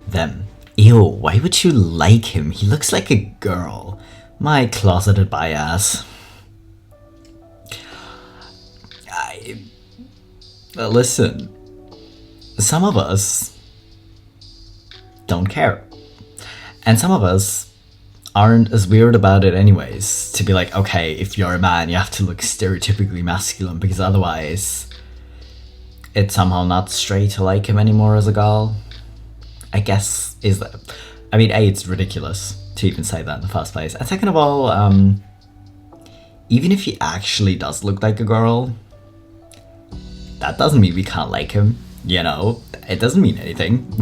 Them. Ew, why would you like him? He looks like a girl. My closeted bias. Listen, some of us don't care. And some of us aren't as weird about it anyways. To be like, okay, if you're a man, you have to look stereotypically masculine because otherwise it's somehow not straight to like him anymore as a girl. I guess, is that... I mean, A, it's ridiculous to even say that in the first place. And second of all, even if he actually does look like a girl, that doesn't mean we can't like him, you know? It doesn't mean anything.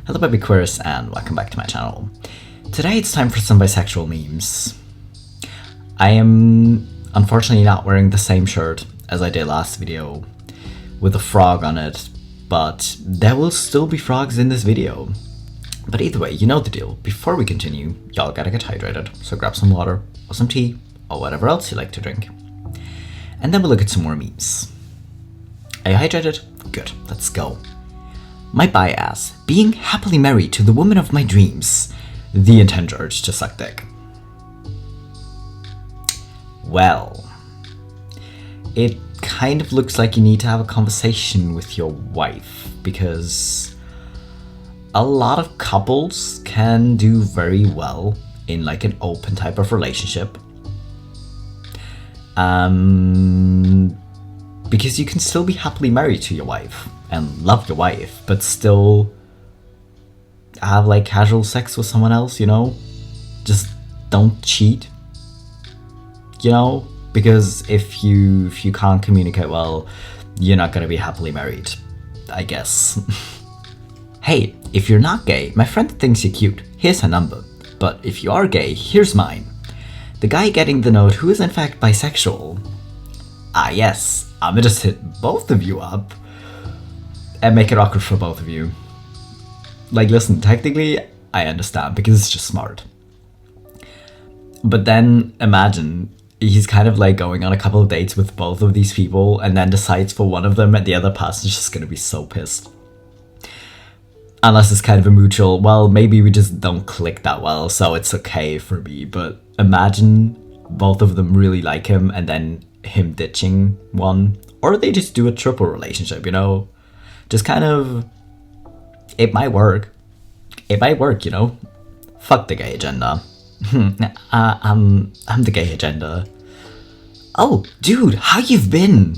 Hello BabyQueers and welcome back to my channel. Today it's time for some bisexual memes. I am unfortunately not wearing the same shirt as I did last video with a frog on it, but there will still be frogs in this video. But either way, you know the deal. Before we continue, y'all gotta get hydrated, so grab some water or some tea or whatever else you like to drink. And then we'll look at some more memes. Are you hydrated? Good, let's go. My bias, being happily married to the woman of my dreams. The intense urge to suck dick. Well, it kind of looks like you need to have a conversation with your wife, because a lot of couples can do very well in like an open type of relationship. Because you can still be happily married to your wife and love your wife, but still have like casual sex with someone else, you know? Just don't cheat, you know? Because if you can't communicate well, you're not gonna be happily married, I guess. Hey, if you're not gay, my friend thinks you're cute, here's her number. But if you are gay, here's mine. The guy getting the note who is in fact bisexual. Ah yes, I'ma just hit both of you up and make it awkward for both of you. Like, listen, technically, I understand because it's just smart. But then imagine he's kind of like going on a couple of dates with both of these people and then decides for one of them and the other person's just gonna be so pissed. Unless it's kind of a mutual, well, maybe we just don't click that well, so it's okay for me. But imagine both of them really like him and then him ditching one. Or they just do a triple relationship, you know? Just kind of... It might work. It might work, you know? Fuck the gay agenda. I'm the gay agenda. Oh, dude, how you've been?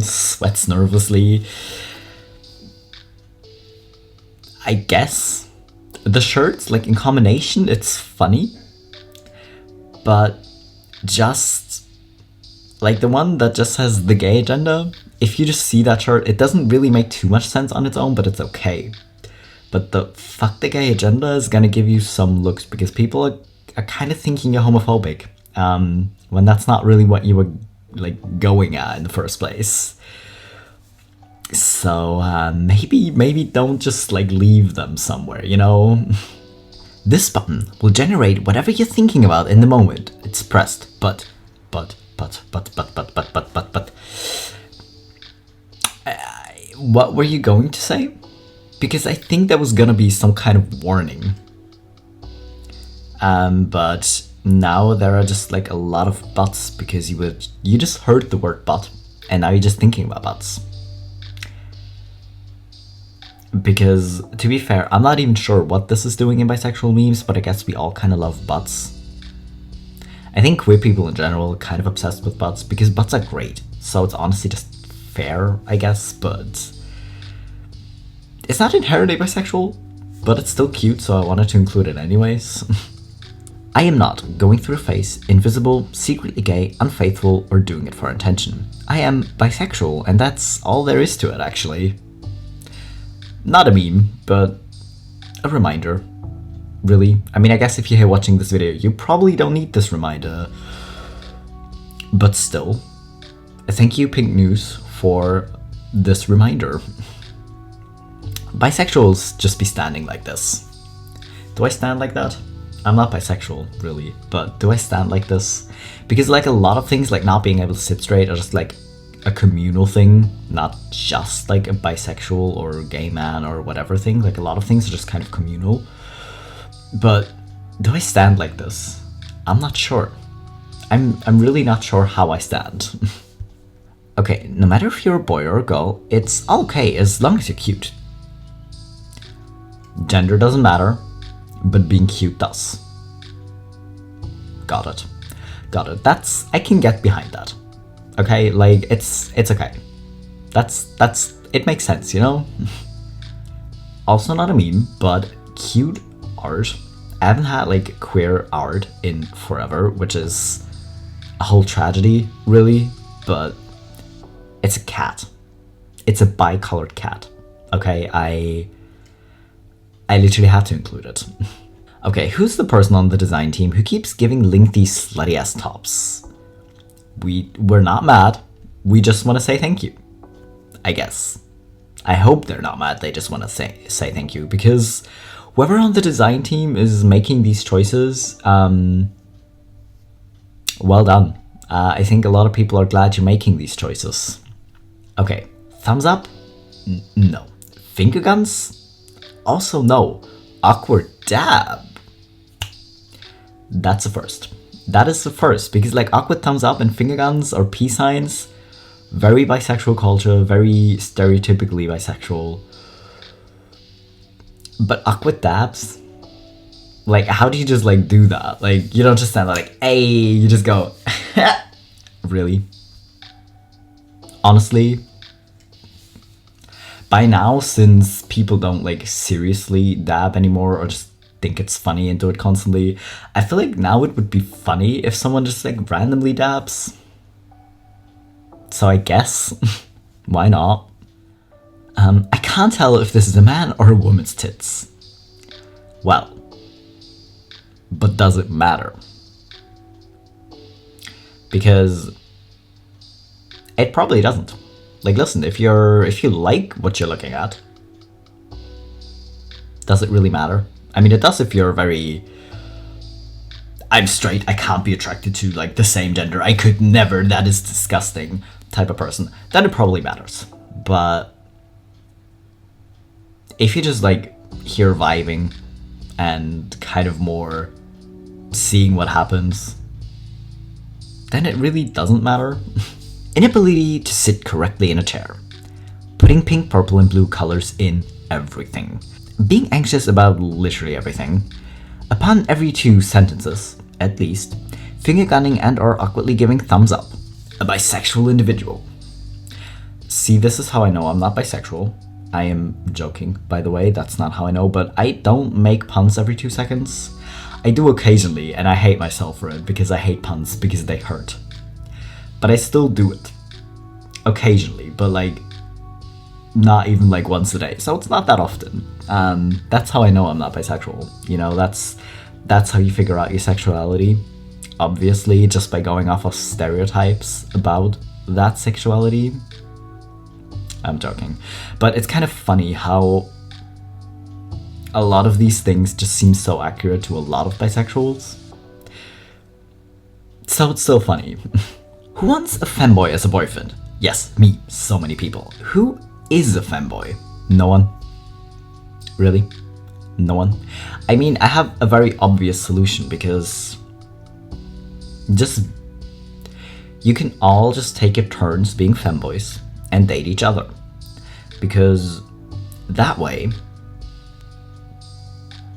Sweats nervously. I guess the shirts, like in combination, it's funny. But just like the one that just has the gay agenda, if you just see that shirt, it doesn't really make too much sense on its own, but it's okay. But the fuck the gay agenda is gonna give you some looks because people are kind of thinking you're homophobic when that's not really what you were like going at in the first place. So maybe don't just like leave them somewhere, you know? This button will generate whatever you're thinking about in the moment it's pressed, but. What were you going to say? Because I think there was gonna be some kind of warning. But now there are just like a lot of buts because you just heard the word butt and now you're just thinking about butts. Because to be fair, I'm not even sure what this is doing in bisexual memes, but I guess we all kind of love butts. I think queer people in general are kind of obsessed with butts because butts are great. So it's honestly just fair, I guess, but it's not inherently bisexual, but it's still cute, so I wanted to include it anyways. I am not going through a phase, invisible, secretly gay, unfaithful, or doing it for attention. I am bisexual, and that's all there is to it, actually. Not a meme, but a reminder. Really. I mean, I guess if you're here watching this video, you probably don't need this reminder. But still, thank you, Pink News, for this reminder. Bisexuals just be standing like this. Do I stand like that? I'm not bisexual, really, but do I stand like this? Because like a lot of things, like not being able to sit straight, are just like a communal thing, not just like a bisexual or gay man or whatever thing. Like a lot of things are just kind of communal. But do I stand like this? I'm not sure. I'm really not sure how I stand. Okay, no matter if you're a boy or a girl, it's okay as long as you're cute. Gender doesn't matter, but being cute does. Got it. Got it. I can get behind that. Okay, like it's okay. It makes sense, you know? Also not a meme, but cute art. I haven't had like queer art in forever, which is a whole tragedy, really, but it's a cat. It's a bi-colored cat. Okay, I literally have to include it. Okay, who's the person on the design team who keeps giving lengthy slutty ass tops? We're not mad. We just want to say thank you. I guess. I hope they're not mad. They just want to say thank you, because whoever on the design team is making these choices, well done. I think a lot of people are glad you're making these choices. Okay, thumbs up? No. Finger guns? Also no. Awkward dab? That's a first. That is the first, because like awkward thumbs up and finger guns or peace signs, very bisexual culture, very stereotypically bisexual. But awkward dabs? Like, how do you just like do that? Like, you don't just stand there like, hey, you just go, really? Honestly, by now, since people don't like seriously dab anymore or just think it's funny and do it constantly, I feel like now it would be funny if someone just like randomly dabs. So I guess, why not? I can't tell if this is a man or a woman's tits. Well, but does it matter? Because it probably doesn't. Like, listen, if you like what you're looking at, does it really matter? I mean, it does if you're very, I'm straight, I can't be attracted to like the same gender, I could never, that is disgusting type of person. Then it probably matters. But if you just like here vibing and kind of more seeing what happens, then it really doesn't matter. Inability to sit correctly in a chair. Putting pink, purple, and blue colors in everything. Being anxious about literally everything. Upon every 2 sentences, at least, finger gunning and or awkwardly giving thumbs up. A bisexual individual. See, this is how I know I'm not bisexual. I am joking, by the way, that's not how I know, but I don't make puns every 2 seconds. I do occasionally, and I hate myself for it because I hate puns because they hurt. But I still do it. Occasionally, but like, not even like once a day, so it's not that often. That's how I know I'm not bisexual. You know, that's how you figure out your sexuality. Obviously, just by going off of stereotypes about that sexuality. I'm joking. But it's kind of funny how a lot of these things just seem so accurate to a lot of bisexuals. So it's still funny. Who wants a femboy as a boyfriend? Yes, me. So many people. Who is a femboy? No one. Really? No one? I mean, I have a very obvious solution, because you can all just take your turns being femboys and date each other. Because that way,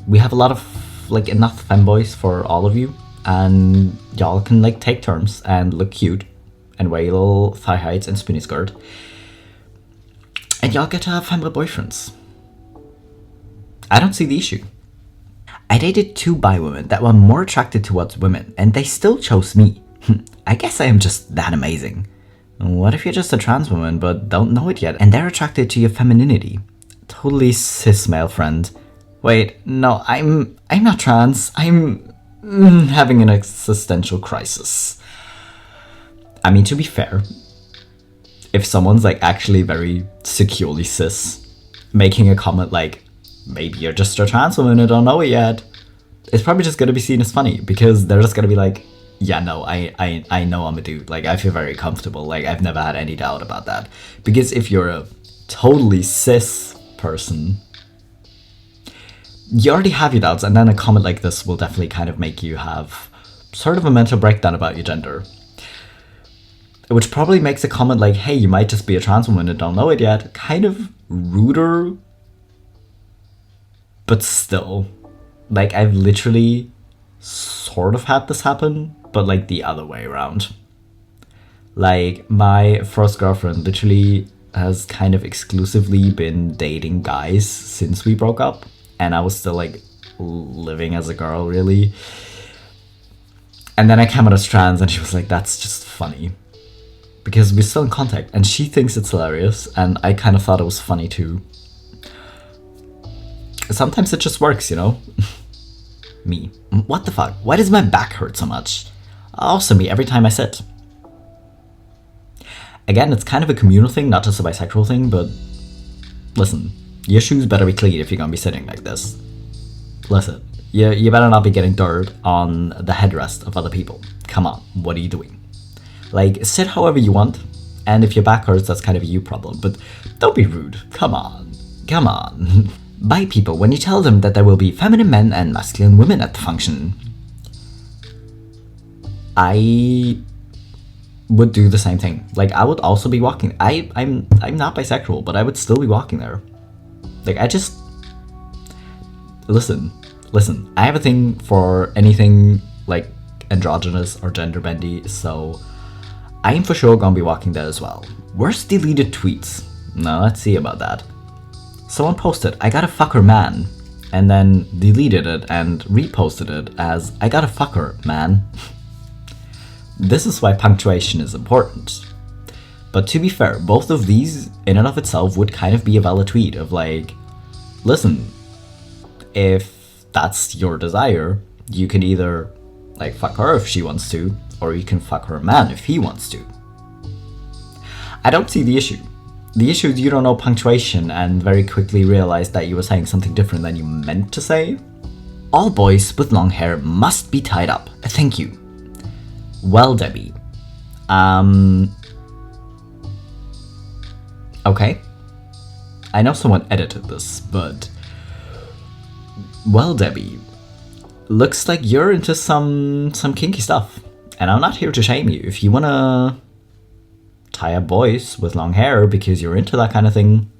we have a lot of, like, enough femboys for all of you, and y'all can, like, take turns and look cute and wear your little thigh heights and spinny skirt. And y'all get to have femboy boyfriends. I don't see the issue. I dated 2 bi women that were more attracted towards women, and they still chose me. I guess I am just that amazing. What if you're just a trans woman but don't know it yet, and they're attracted to your femininity? Totally cis male friend. Wait, no, I'm not trans. I'm having an existential crisis. I mean, to be fair, if someone's like actually very securely cis, making a comment like, maybe you're just a trans woman and don't know it yet, it's probably just gonna be seen as funny, because they're just gonna be like, Yeah, no, I know I'm a dude. Like, I feel very comfortable. Like, I've never had any doubt about that. Because if you're a totally cis person, you already have your doubts, and then a comment like this will definitely kind of make you have sort of a mental breakdown about your gender. Which probably makes a comment like, hey, you might just be a trans woman and don't know it yet, kind of ruder. But still, like, I've literally sort of had this happen, but like the other way around. Like, my first girlfriend literally has kind of exclusively been dating guys since we broke up, and I was still like living as a girl, really. And then I came out as trans, and she was like, that's just funny. Because we're still in contact, and she thinks it's hilarious, and I kind of thought it was funny too. Sometimes it just works, you know? Me. What the fuck? Why does my back hurt so much? Also me, every time I sit. Again, it's kind of a communal thing, not just a bisexual thing, but listen, your shoes better be clean if you're gonna be sitting like this. Listen, you better not be getting dirt on the headrest of other people. Come on, what are you doing? Like, sit however you want, and if your back hurts, that's kind of a you problem, but don't be rude. Come on. Come on. Bi people, when you tell them that there will be feminine men and masculine women at the function, I would do the same thing. Like, I would also be walking. I'm not bisexual, but I would still be walking there. Like, I just listen. I have a thing for anything like androgynous or gender bendy, so I am for sure gonna be walking there as well. Worst deleted tweets. Now let's see about that. Someone posted, I gotta fuck her man, and then deleted it and reposted it as, I gotta fuck her, man. This is why punctuation is important. But to be fair, both of these in and of itself would kind of be a valid tweet of like, listen, if that's your desire, you can either like fuck her if she wants to, or you can fuck her man if he wants to. I don't see the issue. The issue is you don't know punctuation and very quickly realize that you were saying something different than you meant to say. All boys with long hair must be tied up. Thank you. Well, Debbie. Okay. I know someone edited this, but... Well, Debbie. Looks like you're into some kinky stuff. And I'm not here to shame you. If you wanna tie up boys with long hair because you're into that kind of thing,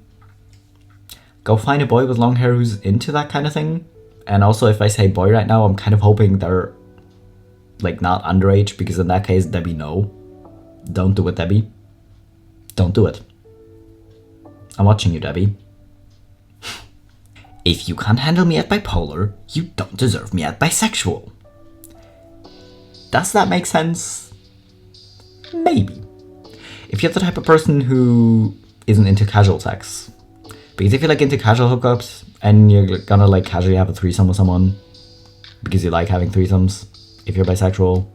go find a boy with long hair who's into that kind of thing. And also, if I say boy right now, I'm kind of hoping they're like not underage, because in that case, Debbie, no. Don't do it, Debbie. Don't do it. I'm watching you, Debbie. If you can't handle me at bipolar, you don't deserve me at bisexual. Does that make sense? Maybe. If you're the type of person who isn't into casual sex. Because if you're like into casual hookups and you're gonna like casually have a threesome with someone because you like having threesomes, if you're bisexual,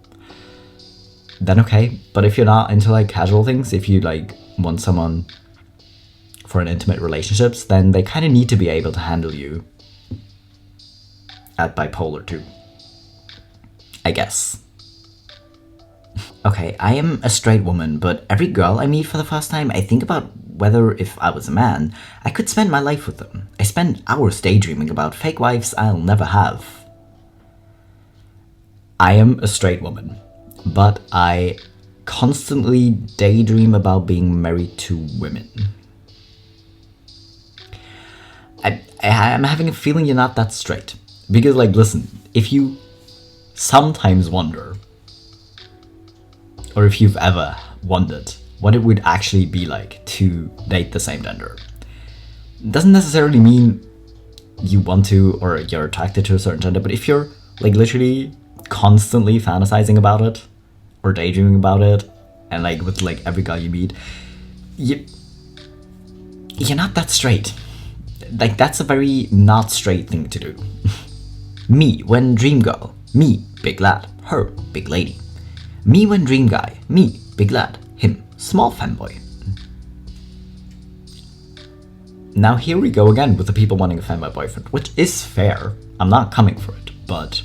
then okay. But if you're not into like casual things, if you like want someone for an intimate relationships, then they kind of need to be able to handle you at bipolar too, I guess. Okay, I am a straight woman, but every girl I meet for the first time, I think about whether if I was a man, I could spend my life with them. I spend hours daydreaming about fake wives I'll never have. I am a straight woman, but I constantly daydream about being married to women. I'm having a feeling you're not that straight. Because, like, listen, if you sometimes wonder, or if you've ever wondered what it would actually be like to date the same gender, it doesn't necessarily mean you want to or you're attracted to a certain gender, but if you're, like, literally constantly fantasizing about it, or daydreaming about it, and, like, with, like, every guy you meet, you're not that straight. Like, that's a very not straight thing to do. Me when dream girl, me big lad, her big lady. Me when dream guy, me big lad, him small femboy. Now here we go again with the people wanting a femboy boyfriend, which is fair. I'm not coming for it, but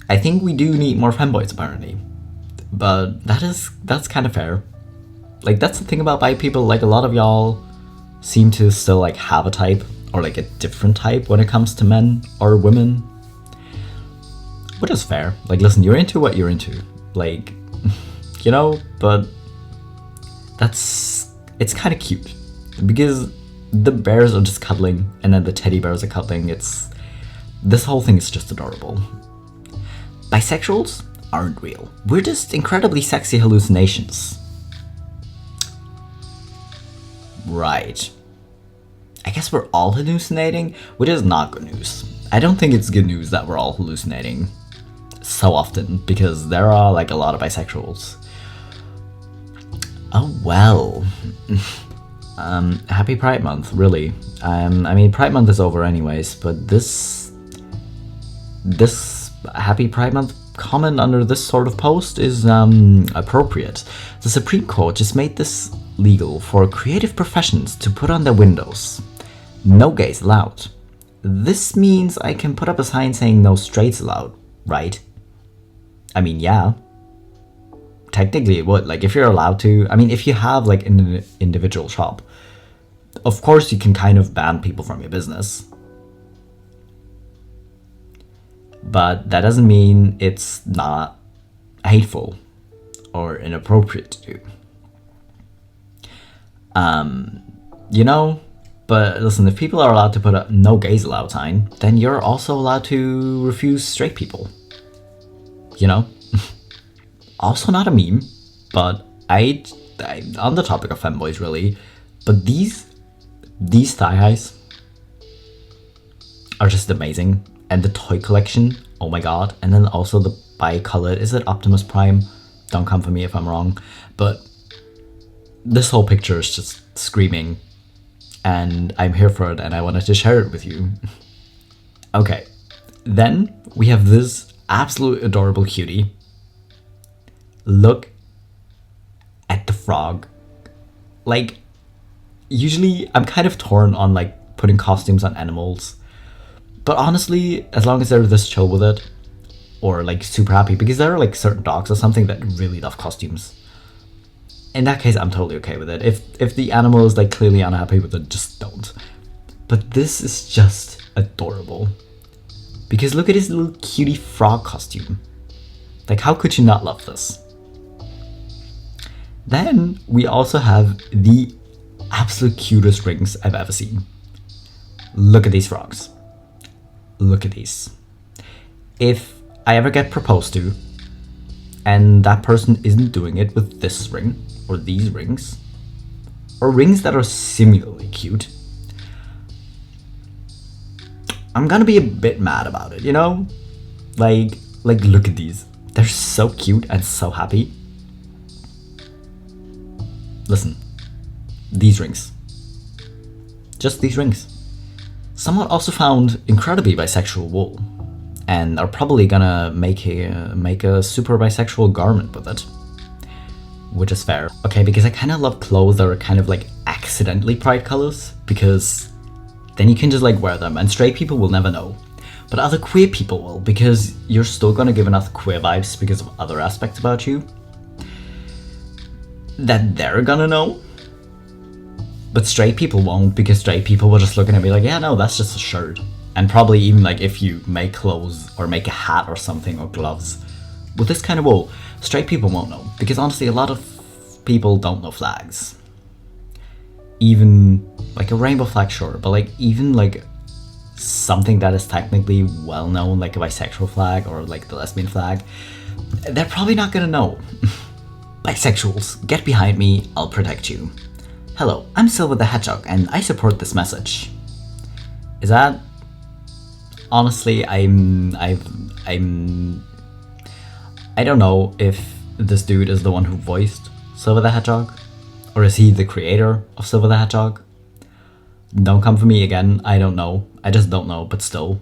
I think we do need more femboys apparently. But that's kind of fair. Like, that's the thing about bi people, like a lot of y'all seem to still like have a type or like a different type when it comes to men or women. Which is fair. Like, listen, you're into what you're into. Like, you know, but it's kind of cute. Because the bears are just cuddling and then the teddy bears are cuddling. This whole thing is just adorable. Bisexuals aren't real. We're just incredibly sexy hallucinations. Right. I guess we're all hallucinating, which is not good news. I don't think it's good news that we're all hallucinating so often, because there are like a lot of bisexuals. Oh well. Happy Pride Month, really. I mean, Pride Month is over anyways, but this Happy Pride Month comment under this sort of post is appropriate. The Supreme Court just made this legal for creative professions to put on their windows. No gays allowed. This means I can put up a sign saying no straights allowed, right? I mean, yeah. Technically it would. Like, if you're allowed to, I mean, if you have like an individual shop, of course you can kind of ban people from your business. But that doesn't mean it's not hateful or inappropriate to do. You know, but listen, if people are allowed to put a no gays allowed sign, then you're also allowed to refuse straight people. You know? Also not a meme, but I on the topic of femboys really, but these thigh highs are just amazing. And the toy collection, oh my god. And then also the bi-colored, is it Optimus Prime? Don't come for me if I'm wrong. But this whole picture is just screaming. And I'm here for it and I wanted to share it with you. Okay. Then we have this absolute adorable cutie. Look at the frog. Like, usually I'm kind of torn on like putting costumes on animals. But honestly, as long as they're this chill with it, or like super happy, because there are like certain dogs or something that really love costumes. In that case, I'm totally okay with it. If the animal is like clearly unhappy with it, just don't. But this is just adorable. Because look at his little cutie frog costume. Like, how could you not love this? Then we also have the absolute cutest rings I've ever seen. Look at these frogs. Look at these. If I ever get proposed to, and that person isn't doing it with this ring, or these rings, or rings that are similarly cute, I'm gonna be a bit mad about it, you know? Like look at these. They're so cute and so happy. Listen, these rings. Just these rings. Someone also found incredibly bisexual wool, and are probably gonna make a super bisexual garment with it, which is fair. Okay, because I kind of love clothes that are kind of like accidentally pride colors, because then you can just like wear them, and straight people will never know, but other queer people will, because you're still gonna give enough queer vibes because of other aspects about you that they're gonna know. But straight people won't, because straight people will just look at it and be like, yeah, no, that's just a shirt. And probably even like if you make clothes or make a hat or something, or gloves with this kind of wool, straight people won't know. Because honestly, a lot of people don't know flags. Even like a rainbow flag, sure, but like even like something that is technically well known, like a bisexual flag or like the lesbian flag, they're probably not gonna know. Bisexuals, get behind me, I'll protect you. Hello, I'm Silver the Hedgehog, and I support this message. Is that... Honestly, I don't know if this dude is the one who voiced Silver the Hedgehog, or is he the creator of Silver the Hedgehog? Don't come for me again, I don't know. I just don't know, but still.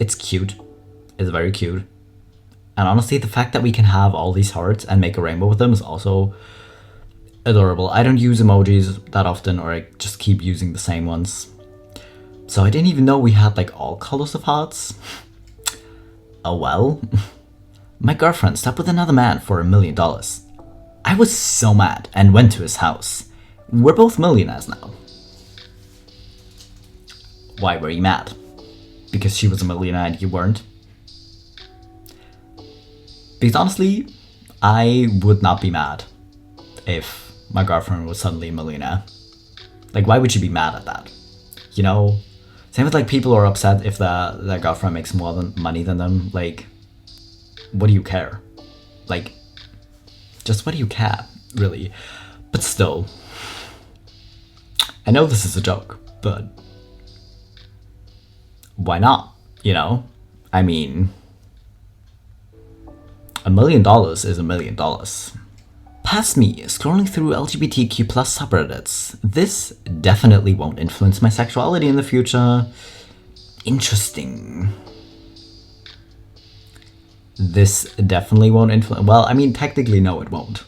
It's cute. It's very cute. And honestly, the fact that we can have all these hearts and make a rainbow with them is also adorable. I don't use emojis that often, or I just keep using the same ones. So I didn't even know we had like all colors of hearts. Oh well. My girlfriend slept with another man for $1 million. I was so mad and went to his house. We're both millionaires now. Why were you mad? Because she was a millionaire and you weren't? Because honestly, I would not be mad if my girlfriend was suddenly a millionaire. Like, why would you be mad at that? You know? Same with like people who are upset if their girlfriend makes more money than them. Like, what do you care? Like, just what do you care, really? But still, I know this is a joke, but why not? You know? I mean, $1 million is $1 million. Past me, scrolling through LGBTQ plus subreddits. This definitely won't influence my sexuality in the future. Interesting. This definitely won't influence. Well, I mean, technically, no, it won't.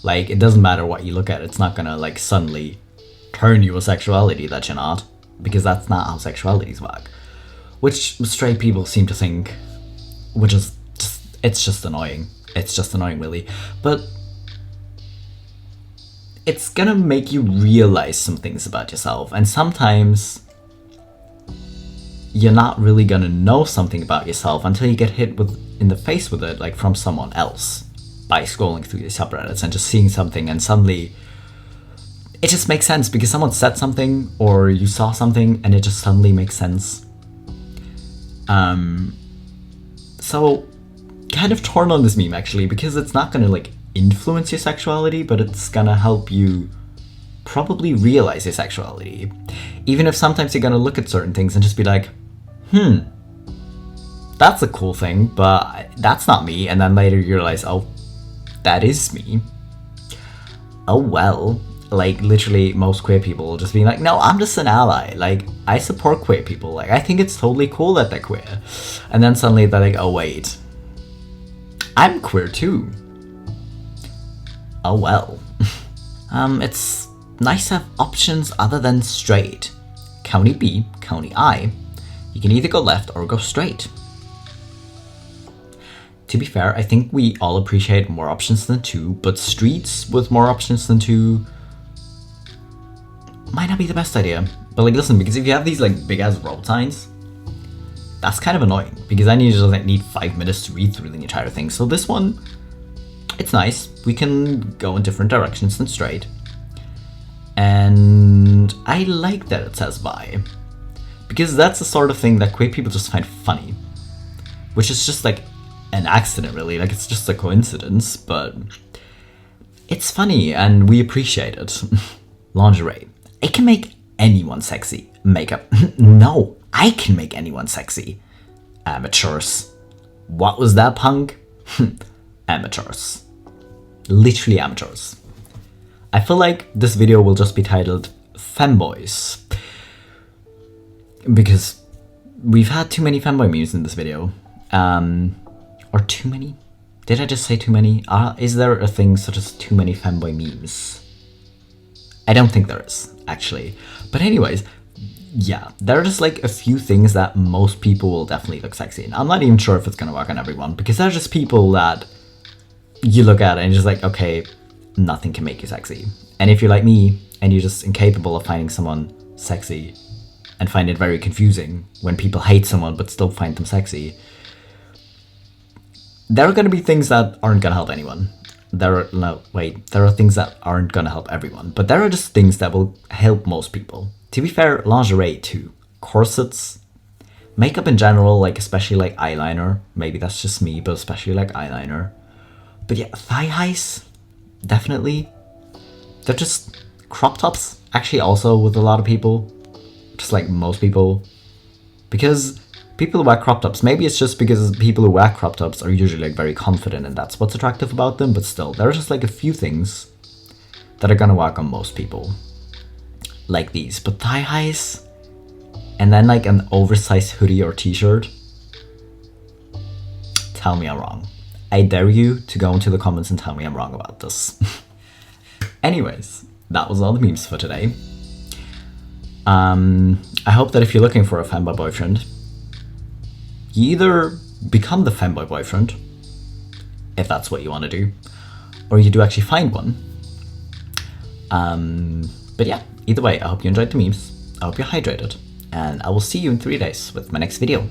Like, it doesn't matter what you look at. It's not gonna, like, suddenly turn you a sexuality that you're not. Because that's not how sexualities work. Which straight people seem to think. Which is just, it's just annoying. It's just annoying, really. But it's gonna make you realize some things about yourself. And sometimes you're not really gonna know something about yourself until you get hit in the face with it, like from someone else, by scrolling through the subreddits and just seeing something, and suddenly it just makes sense because someone said something or you saw something and it just suddenly makes sense. So kind of torn on this meme actually, because it's not gonna like influence your sexuality, but it's gonna help you probably realize your sexuality. Even if sometimes you're gonna look at certain things and just be like, that's a cool thing, but that's not me. And then later you realize, oh, that is me. Oh well. Like, literally most queer people will just be like, no, I'm just an ally. Like, I support queer people. Like, I think it's totally cool that they're queer. And then suddenly they're like, oh wait, I'm queer too. Oh well. It's nice to have options other than straight. County B, County I. You can either go left or go straight. To be fair, I think we all appreciate more options than two, but streets with more options than two might not be the best idea. But like, listen, because if you have these like big ass road signs, that's kind of annoying, because then you just like need 5 minutes to read through the entire thing. So this one, it's nice. We can go in different directions than straight. And I like that it says bi, because that's the sort of thing that queer people just find funny, which is just like an accident really, like it's just a coincidence, but it's funny and we appreciate it. Lingerie. It can make anyone sexy. Makeup. No, I can make anyone sexy. Amateurs. What was that, punk? Amateurs. Literally amateurs. I feel like this video will just be titled Femboys, because we've had too many femboy memes in this video. Or too many? Did I just say too many? Is there a thing such as too many femboy memes? I don't think there is, actually. But anyways, yeah, there are just like a few things that most people will definitely look sexy in. I'm not even sure if it's gonna work on everyone, because there are just people that you look at and you're just like, okay, nothing can make you sexy. And if you're like me, and you're just incapable of finding someone sexy, and find it very confusing when people hate someone but still find them sexy, there are gonna be things that aren't gonna help anyone. There are things that aren't gonna help everyone, but there are just things that will help most people. To be fair, lingerie too. Corsets, makeup in general, like especially like eyeliner. Maybe that's just me, but especially like eyeliner. But yeah, thigh highs, definitely. They're just crop tops, actually also with a lot of people. Just like most people. Because people who wear crop tops, maybe it's just because people who wear crop tops are usually like very confident and that's what's attractive about them, but still, there are just like a few things that are gonna work on most people. Like these, but thigh highs, and then like an oversized hoodie or t-shirt. Tell me I'm wrong. I dare you to go into the comments and tell me I'm wrong about this. Anyways, that was all the memes for today. I hope that if you're looking for a femboy boyfriend, you either become the femboy boyfriend, if that's what you want to do, or you do actually find one. But yeah, either way, I hope you enjoyed the memes, I hope you're hydrated, and I will see you in 3 days with my next video.